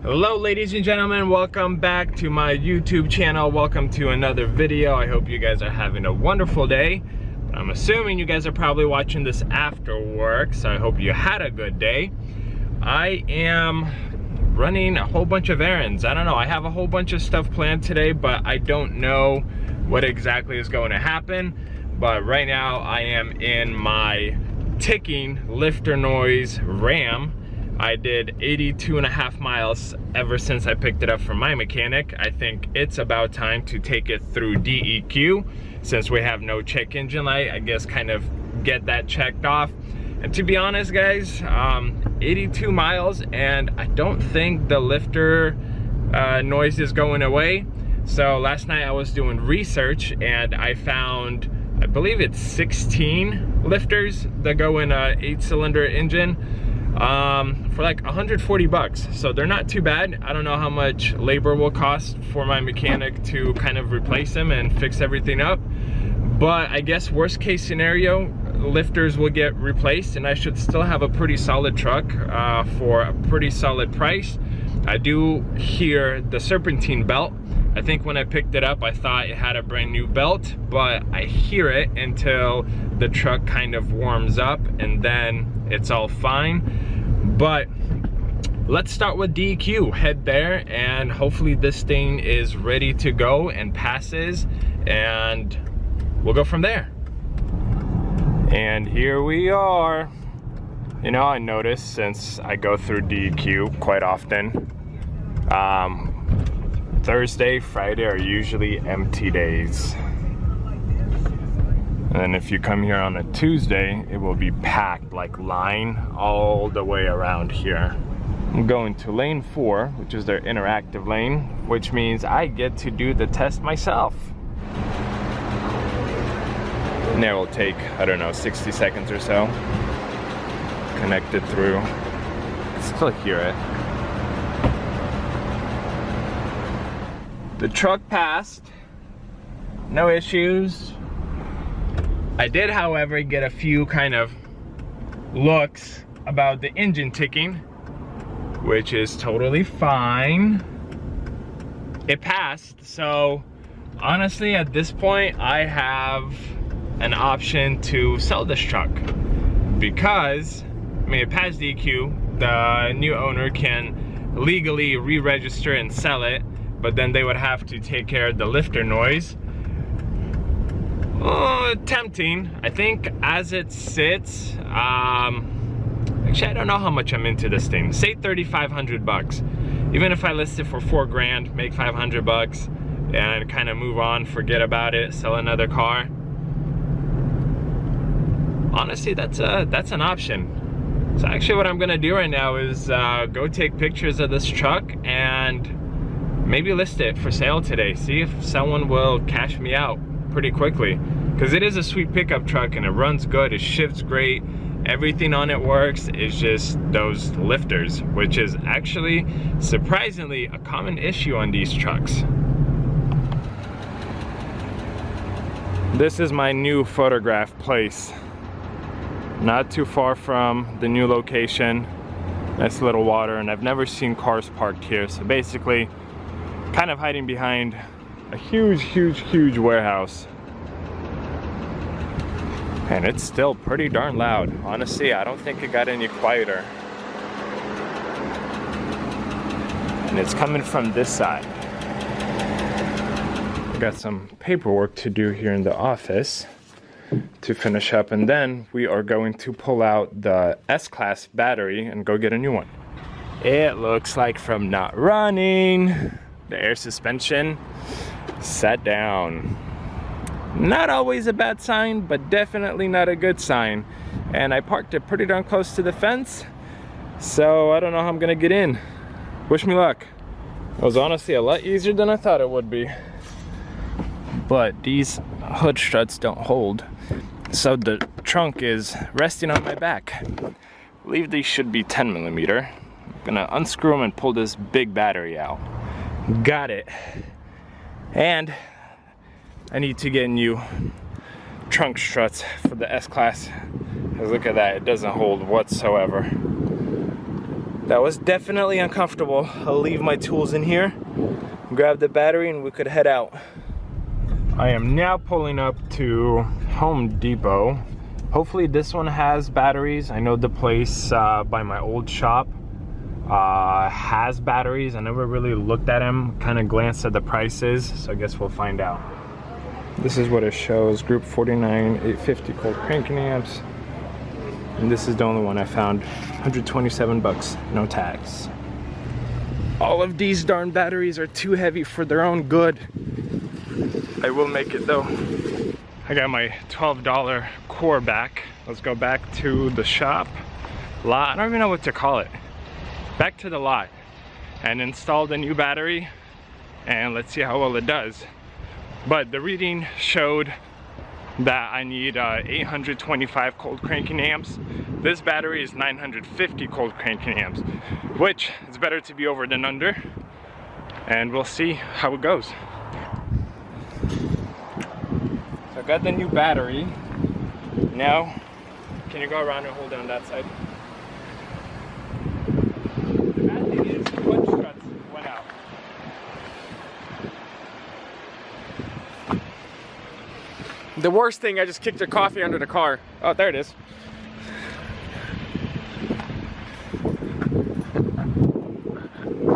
Hello ladies and gentlemen, welcome back to my YouTube channel. Welcome to another video. I hope you guys are having a wonderful day. I'm assuming you guys are probably watching this after work, so I hope you had a good day. I am running a whole bunch of errands. I don't know, I have a whole bunch of stuff planned today, but I don't know what exactly is going to happen. But right now I am in my ticking lifter noise Ram. I did 82.5 miles ever since I picked it up from my mechanic. I think it's about time to take it through DEQ since we have no check engine light. I guess kind of get that checked off. And to be honest guys, 82 miles and I don't think the lifter noise is going away. So last night I was doing research and I found, I believe it's 16 lifters that go in a 8-cylinder engine for like 140 bucks. So they're not too bad. I don't know how much labor will cost for my mechanic to kind of replace them and fix everything up. But I guess worst case scenario, lifters will get replaced and I should still have a pretty solid truck for a pretty solid price. I do hear the serpentine belt. I think when I picked it up, I thought it had a brand new belt, but I hear it until the truck kind of warms up and then it's all fine. But let's start with DEQ. Head there and hopefully this thing is ready to go and passes and we'll go from there. And here we are. You know, I noticed since I go through DEQ quite often, Thursday, Friday are usually empty days. And if you come here on a Tuesday, it will be packed, like line all the way around here. I'm going to lane 4, which is their interactive lane, which means I get to do the test myself. And it will take, I don't know, 60 seconds or so. Connect it through. I can still hear it. The truck passed, no issues. I did, however, get a few kind of looks about the engine ticking, which is totally fine. It passed, so honestly at this point I have an option to sell this truck because, I mean, it passed DEQ. The new owner can legally re-register and sell it, but then they would have to take care of the lifter noise. Tempting. I think as it sits, actually I don't know how much I'm into this thing. Say 3,500 bucks. Even if I list it for 4 grand, make 500 bucks and kind of move on, forget about it, sell another car. Honestly, that's an option. So actually what I'm gonna do right now is go take pictures of this truck and maybe list it for sale today. See if someone will cash me out pretty quickly. Because it is a sweet pickup truck and it runs good, it shifts great, everything on it works. It's just those lifters, which is actually surprisingly a common issue on these trucks. This is my new photograph place. Not too far from the new location. Nice little water, and I've never seen cars parked here. So basically, kind of hiding behind a huge warehouse. And it's still pretty darn loud. Honestly, I don't think it got any quieter. And it's coming from this side. I got some paperwork to do here in the office to finish up, and then we are going to pull out the S-Class battery and go get a new one. It looks like from not running, the air suspension sat down. Not always a bad sign, but definitely not a good sign. And I parked it pretty darn close to the fence, so I don't know how I'm gonna get in. Wish me luck. It was honestly a lot easier than I thought it would be. But these hood struts don't hold, so the trunk is resting on my back. I believe these should be 10mm. I'm gonna unscrew them and pull this big battery out. Got it. And I need to get new trunk struts for the S-Class. Because look at that, it doesn't hold whatsoever. That was definitely uncomfortable. I'll leave my tools in here, grab the battery, and we could head out. I am now pulling up to Home Depot. Hopefully this one has batteries. I know the place by my old shop has batteries. I never really looked at them, kind of glanced at the prices, so I guess we'll find out. This is what it shows, group 49, 850 cold cranking amps. And this is the only one I found, 127 bucks, no tax. All of these darn batteries are too heavy for their own good. I will make it though. I got my $12 core back. Let's go back to the shop lot. I don't even know what to call it. Back to the lot and install the new battery, and let's see how well it does. But the reading showed that I need 825 cold cranking amps. This battery is 950 cold cranking amps, which is better to be over than under, and we'll see how it goes. So I got the new battery. Now, can you go around and hold it on that side? The bad thing is the clutch struts went out. The worst thing, I just kicked your coffee under the car. Oh, there it is.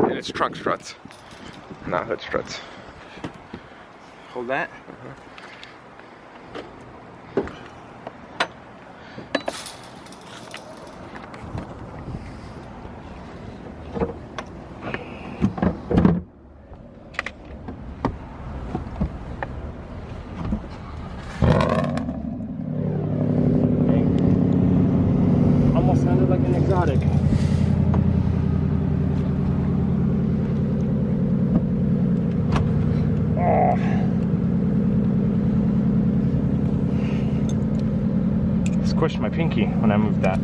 And it's trunk struts. Not hood struts. Hold that. Almost sounded like an exotic. Squished my pinky when I moved that.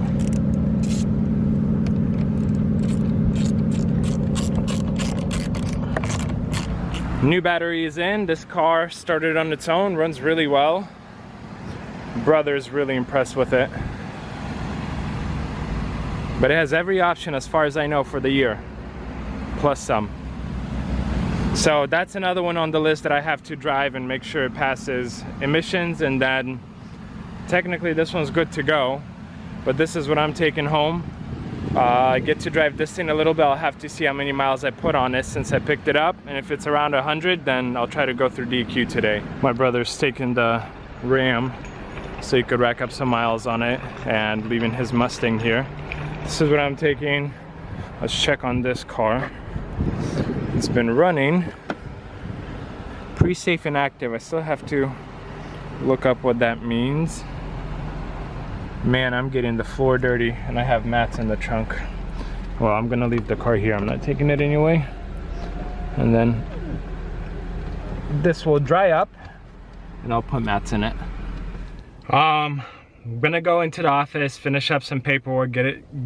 New battery is in. This car started on its own, runs really well. Brother's really impressed with it. But it has every option as far as I know for the year, plus some. So that's another one on the list that I have to drive and make sure it passes emissions, and then technically this one's good to go. But this is what I'm taking home. I get to drive this thing a little bit. I'll have to see how many miles I put on it since I picked it up, and if it's around 100, then I'll try to go through DQ today. My brother's taking the Ram so he could rack up some miles on it, and leaving his Mustang here. This is what I'm taking. Let's check on this car. It's been running pre-safe and active. I still have to look up what that means. Man, I'm getting the floor dirty, and I have mats in the trunk. Well, I'm gonna leave the car here. I'm not taking it anyway. And then this will dry up and I'll put mats in it. I'm gonna go into the office, finish up some paperwork,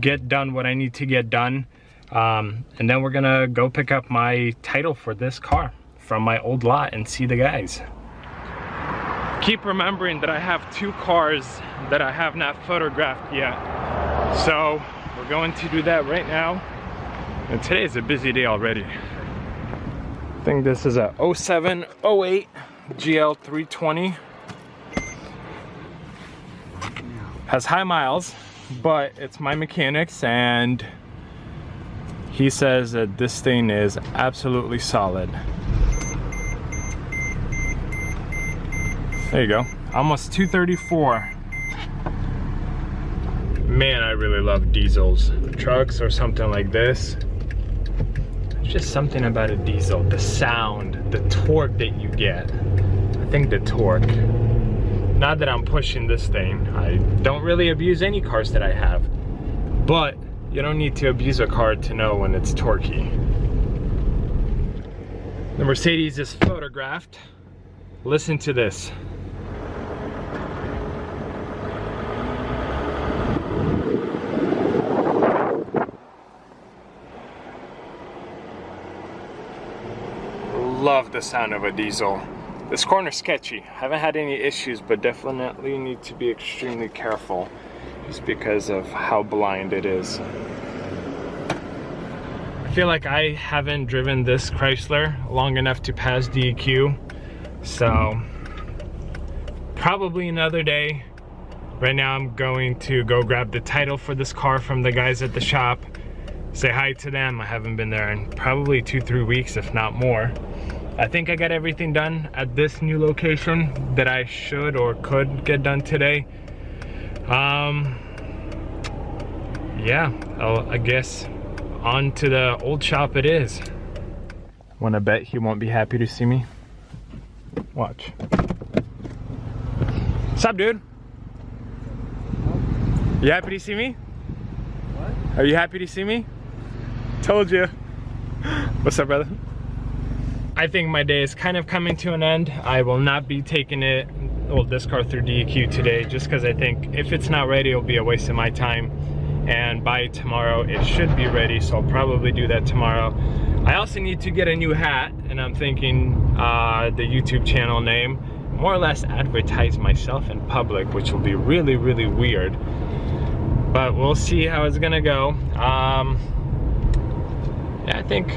get done what I need to get done, and then we're gonna go pick up my title for this car from my old lot and see the guys. Keep remembering that I have 2 cars that I have not photographed yet, so we're going to do that right now. And today is a busy day already. I think this is a 07-08 GL 320. Has high miles, but it's my mechanic's, and he says that this thing is absolutely solid. There you go, almost 234. Man, I really love diesels. Trucks or something like this. There's just something about a diesel, the sound, the torque that you get. I think the torque. Not that I'm pushing this thing. I don't really abuse any cars that I have, but you don't need to abuse a car to know when it's torquey. The Mercedes is photographed. Listen to this. Love the sound of a diesel. This corner's sketchy. Haven't had any issues, but definitely need to be extremely careful just because of how blind it is. I feel like I haven't driven this Chrysler long enough to pass DEQ, so probably another day. Right now I'm going to go grab the title for this car from the guys at the shop, say hi to them. I haven't been there in probably 2-3 weeks, if not more. I think I got everything done at this new location that I should or could get done today. Yeah, I guess on to the old shop it is. Wanna bet he won't be happy to see me? Watch. What's up, dude? You happy to see me? What? Are you happy to see me? Told you. What's up, brother? I think my day is kind of coming to an end. I will not be taking this car through DEQ today, just because I think if it's not ready, it'll be a waste of my time. And by tomorrow, it should be ready, so I'll probably do that tomorrow. I also need to get a new hat, and I'm thinking the YouTube channel name, more or less advertise myself in public, which will be really, really weird. But we'll see how it's gonna go. Yeah, I think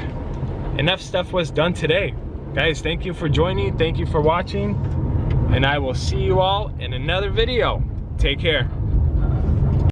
enough stuff was done today. Guys, thank you for joining, thank you for watching, and I will see you all in another video. Take care.